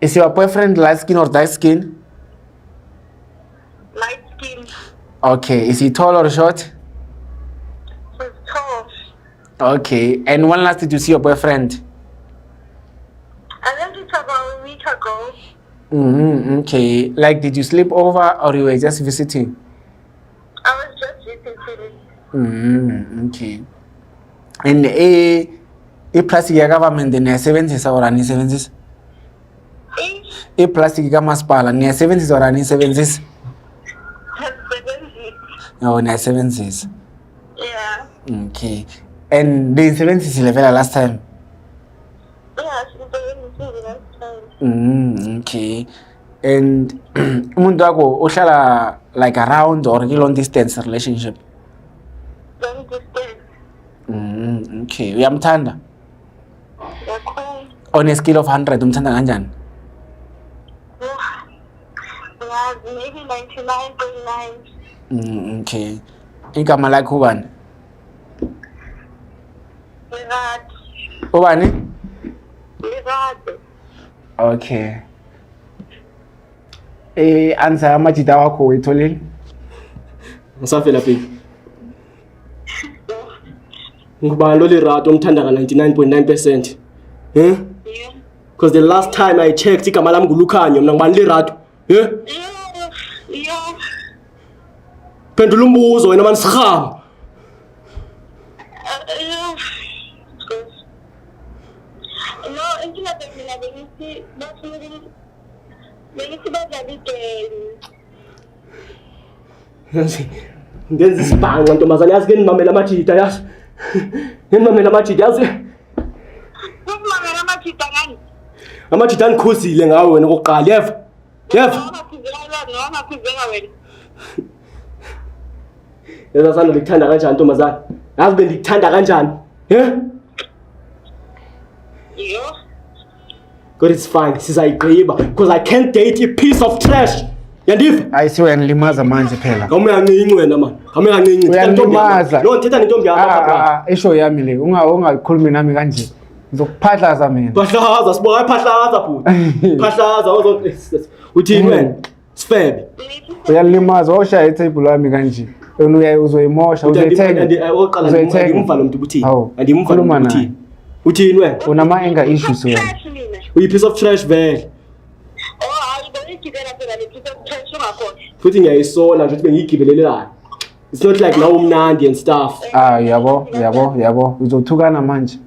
Is your boyfriend light skin or dark skin? Light skin. Okay. Is he tall or short? He's tall. Okay. And when last did you see your boyfriend? I think it's about a week ago. Okay. Like, did you sleep over or you were just visiting? I was just visiting. Okay. And plastic ya government niyasebenzisa or anisebenzisi? Plastic kamasipala niyasebenzisa or anisebenzisi? Oh, niyasebenzisa. Yeah. Okay. And niyisebenzisile vela last time? Yeah, she's last time. Okay. And umuntu wakho uhlala like around or long distance relationship? Long distance. Okay. Uyamthanda? Yeah, cool. On a scale of 100 umthanda kanjani? Yeah, maybe 99.9. Okay. Igama lakho ubani? Lirad. Ubani? Lirad. Okay. Answer amajida wakho wetholile? Ngisafela baby. Ngubani lo Lerato omthanda ka 99.9%? Yeah. Because the last time I checked igama lami ngulukhanyo mina ngubani Lerato? Yeah. Phendula umbuzo wena manje sikhama. No, inkinga mina bengithi badlala igame. Ngenza isibhanqa ntombazane yazi ke nimamela amajida yazi. Nimamela amajida yazi. Ukumamela amajida ngani? Amajida anikhuzile ngawe wena kokuqala yeva. Yeva. Ngikhuzeka wena. Yaza sana likuthanda kanjani ntombazane? Yazi bendikuthanda kanjani? Yo. God, it's fine. Sizayigqiba because I can't date a piece of trash. Yandiva? Ayisiwe yanilimaza manje phela. Kame kancinci wena man. Kame kancinci. Uyalimaza. No, ngithetha nentombi yakho. Isho yami le. Ungakhulumi nami kanje. Ngizokuphatlaza mina. Phahlaza sibo ayiphahlaza bhuti. Phahlaza uthini wena? Sifebe. Uyalimaza washaya itable wami kanje. Wena uzoyimosha uzayithenga. Oqala ngimva lo muntu ubuthini. Andimva lo muntu ubuthini. Uthini wena? Unama anger issues wena. Uyi piece of trash vele. Oh, hayi bengigibela phela le piece of trash ungakhona. Futhi ngiyayisola nje ukuthi bengigibelelelana. It's not like now umnandi and stuff. Yabo. Uzothukana manje.